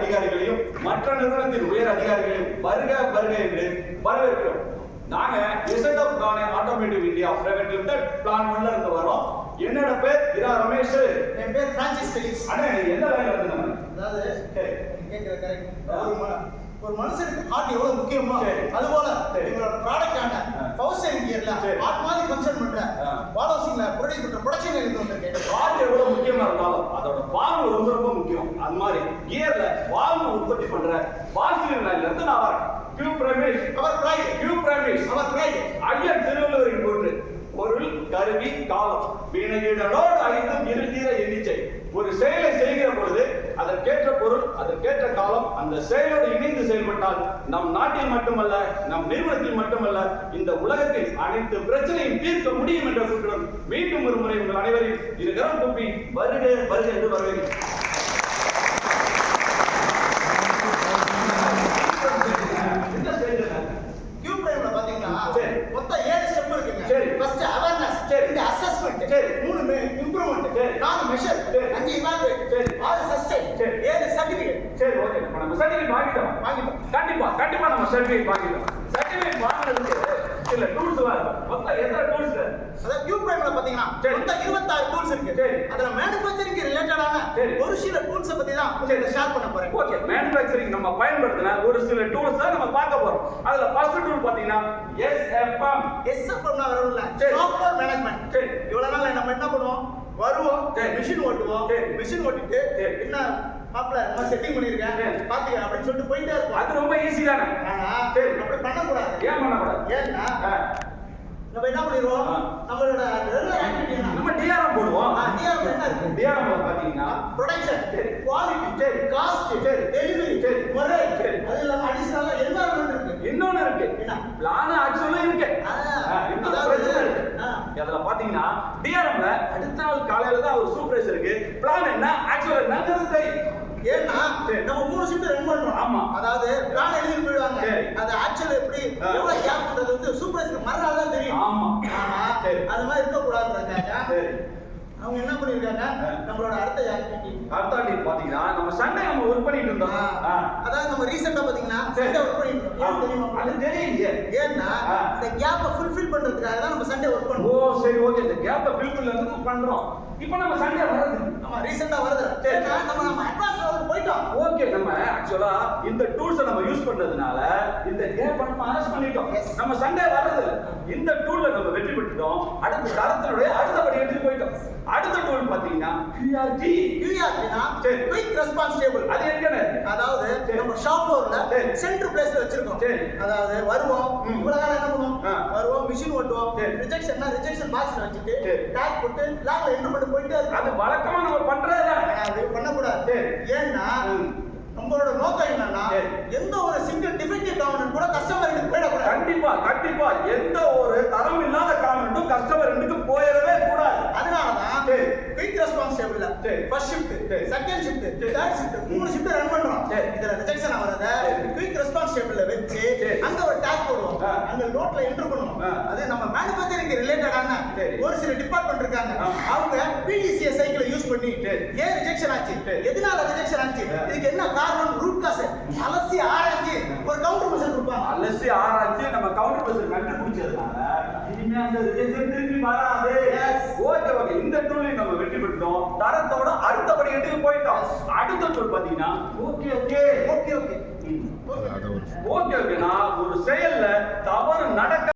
அதிகாரிகளையும் மற்ற நிறுவனத்தின் உயர் அதிகாரிகளையும் வருக வருக என்று வரவேற்கிறோம். நாங்க SNF plan automotive India private limited plan 1ல இருந்து வரோம். என்னோட பேர் இரா ரமேஷ். என் பேர் பிரான்சிஸ் ஃபெலிக்ஸ். அண்ணா நீங்க எந்த லைன்ல இருந்தீங்க? அதாவது கேக்குற கரெக்ட். ஒரு மனுஷனுக்கு ஹார்ட் எவ்வளவு முக்கியமோ அதுபோல எங்களோட ப்ராடக்டான பவர் ஸ்டேரிங் கியர்ல ஹார்ட் மாதிரி ஃபங்க்ஷன் பண்ற வால் ஹவுசிங்ல ப்ரொடியூஸ் பண்ற ப்ரொடக்ஷன் இருந்து வந்திருக்கேன். ஹார்ட் எவ்வளவு முக்கியமா இருந்தாலும் அதோட வால்வு ரொம்ப ரொம்ப முக்கியம். அது மாதிரி கியர்ல வால்வு உற்பத்தி பண்ற வால்வு லைன்ல இருந்து நான் வரேன். கியூப் ரமேஷ் அவர் பிரைட். கியூப் ரமேஷ் அவர் பிரைட். ஐயன் திருவள்ளுவரின் கூற்று பொருள் கருவி காலம் வினையிடலோடு அழிந்தும் இருதீர எண்ணிச்சை. ஒரு செயலை செய்கிற பொழுது அதற்கேற்ற பொருள் அதற்கேற்ற காலம் அந்த செயலோடு இணைந்து செயல்பட்டால் நம் நாட்டில் மட்டுமல்ல நம் நிறுவனத்தில் மட்டுமல்ல இந்த உலகத்தில் அனைத்து பிரச்சனையும் தீர்க்க முடியும் என்ற கூற்றுடன் மீண்டும் ஒரு முறை உங்கள் அனைவரையும் இரு கரம் கூப்பி வருக வருக என்று வரவேற்கிறேன். மொத்தம் 7 ஸ்டெப் இருக்குங்க. சரி. ஃபர்ஸ்ட் அவேர்னஸ், ரெண்டு அசஸ்மென்ட், சரி. 3 இம்ப்ரூவ்மென்ட், 4 மெஷர், 5 இவாலுவேட், சரி. 6 சஸ்டெயின், 7 சர்டிபிகேட். சரி ஓகே. நம்ம சர்டிபிகேட் வாங்கிட்டோம். கண்டிப்பா நம்ம சர்டிபிகேட் வாங்கிட்டோம். சர்டிபிகேட் வாங்குறதுக்கு இல்ல டூல்ஸ் எல்லாம் இருக்கு. மொத்தம் எத்தனை டூல்ஸ்? அத கியூப் பிரைம்ல பாத்தீங்கன்னா மொத்தம் 26 டூல்ஸ் இருக்கு. சரி. அதுல மேனுஃபேக்சரிங் ரிலேட்டடான ஒரு சில டூல்ஸ் பத்தி தான் உங்ககிட்ட ஷேர் பண்ண போறேன். ஓகே. மேனுஃபேக்சரிங் நம்ம பயன்படுத்தின ஒரு சில டூல்ஸ் தான் நம்ம பார்க்க போறோம். அதுல ஃபர்ஸ்ட் டூல் பாத்தீங்கன்னா SFM. SFM னா வரல. சரி. Software management. சரி. இவ்வளவு நாள் நம்ம என்ன பண்ணுவோம்? வருவோம், மிஷின் ஓட்டுவோம், மிஷின் ஓட்டிட்டு என்ன மாப்ள நான் செட்டிங் பண்ணிருக்கேன் பாத்துக்க அப்படின்னு சொல்லிட்டு போயிட்டே இருப்போம். அது ரொம்ப ஈஸி தானே. ஆனா சரி. அப்படி பண்ண கூடாது. ஏன் பண்ண கூடாது? ஏன்னா நம்ம என்ன பண்ணிடுவோம்? நம்மளோட ரெகுலர் ஆக்டிவிட்டி என்ன? நம்ம டிஆர்எம் போடுவோம். டிஆர்எம் என்ன இருக்கு? டிஆர்எம் பாத்தீங்கன்னா ப்ரொடக்ஷன், சரி, குவாலிட்டி, சரி, காஸ்ட், சரி, டெலிவரி, சரி, முறை, சரி. அது இல்லாம அடிஷனலா என்வாயரன்மென்ட் இருக்கு. இன்னொன்னு இருக்கு. என்ன? பிளான் ஆக்சுவலா இருக்கு. இன்னொரு பிரச்சனை இருக்கு. அதுல பாத்தீங்கன்னா டிஆர்எம்ல அடுத்த நாள் காலையில தான் ஒரு சூப்பர்வைசருக்கு பிளான் என்ன ஆக்சுவலா என்னங்கிறது தெரியும். ஏன்னா நம்ம 3 ஷிஃப்ட் ரன் பண்றோம். ஆமா. அதாவது பிளான் எழுதி போயிடுவாங்க. அது ஆக்சுவல் எப்படி எவ்வளவு கேப் பண்றது வந்து சூப்பர்வைசருக்கு மறுநாள் தான் தெரியும். ஆமா. ஆனா அது மாதிரி இருக்க கூடாதுங்கறாங்க. அவங்க என்ன பண்ணிருக்காங்க? நம்மளோட அடுத்த ஆக்டிவிட்டி பாத்தீங்கன்னா நம்ம சண்டே நம்ம ஒர்க் பண்ணிட்டு இருந்தோம். அதாவது நம்ம ரீசெண்டா பாத்தீங்கன்னா சண்டே ஒர்க் பண்ணிட்டு இருக்கோம். தெரியுமா? அது தெரியலையே. ஏன்னா இந்த கேப்பை ஃபுல்ஃபில் பண்றதுக்காக தான் நம்ம சண்டே ஒர்க் பண்றோம். ஓ சரி ஓகே. இந்த கேப்பை ஃபில் பண்ணி பண்றோம். இப்போ நம்ம சண்டே வருது. ஆமா ரீசெண்டா வருது. ஏன்னா நம்ம அட்வான்ஸ் லெவலுக்கு போய்ட்டோம். ஓகே. நம்ம ஆக்சுவலா இந்த டூல்ஸை நம்ம யூஸ் பண்றதுனால இந்த கேப் நம்ம அரெஸ்ட் பண்ணிட்டோம். நம்ம சண்டே வருது. இந்த டூல்ல நம்ம வெற்றி பெற்றுட்டோம். அடுத்த தரத்தினுடைய அடுத்த படி எடுத்து போய்ட்டோம். அடுத்த டூல் பாத்தீங்கன்னா QRT. QRTனா குயிக் ரெஸ்பான்ஸ் டேபிள். அது என்னன்னு? அதாவது நம்ம ஷாப் ஃப்ளோர்ல சென்டர் பிளேஸ்ல வச்சிருக்கோம். அதாவது வருவோம், இவ்வளவு நேரம் என்ன பண்ணுவோம்? வருவோம், மிஷின் ஓட்டுவோம், ரிஜெக்ஷன்னா ரிஜெக்ஷன் பாக்ஸ்ல வச்சிட்டு டாக் போட்டு லாக்ல என்டர் பண்ணி போயிட்டே இருக்கு. அது வழக்கமா நம்ம பண்றதுதான். அது பண்ண கூடாது. ஏன்னா நம்மளோட நோக்கம் என்னன்னா எந்த ஒரு சிங்கிள் டிஃபெக்டிவ் காம்பனன்ட் கூட கஸ்டமருக்கு போயிடக்கூடாது. கண்டிப்பா எந்த ஒரு தரம் இல்லாத காம்பனன்ட்டும் கஸ்டமருக்கு போயிடவே கூடாது. அதனாலதான் குயிக் ரெஸ்பான்ஸ் டேபிள்ல first shift, second shift, third shift 3 shift run பண்றோம். இதுல ரிஜெக்ஷன் ஆவறத குயிக் ரெஸ்பான்ஸ் டேபிள்ல வெச்சு அங்க ஒரு டாக் போடுவோம். அங்க நோட்ல என்டர் பண்ணுவோம். அது நம்ம மேனுஃபேக்சரிங் ரிலேட்டடான ஒரு சில டிபார்ட்மென்ட் இருக்காங்க. அவங்க PDCA சைக்கிளை யூஸ் பண்ணி ஏன் ரிஜெக்ஷன் ஆச்சு, எதனால ரிஜெக்ஷன் ஆச்சு, இதுக்கு என்ன காரணம், ரூட் காஸ் அலசி ஆராய்ச்சி ஒரு கவுண்டர் மெஷர் கொடுப்பாங்க. அலசி ஆராய்ச்சி நம்ம கவுண்டர் மெஷர் கண்டுபிடிச்சதுனால இனிமே அந்த ரிஜெக்ஷன் திருப்பி வராது. ஓகே. இந்த டூலை நம்ம வெற்றி பெற்றோம். தரத்தோட அடுத்தபடி எடுத்து போயிட்டோம். அடுத்த டூல் பாத்தீங்கன்னா ஓகே. நான் ஒரு செயல்ல தவறு நடக்க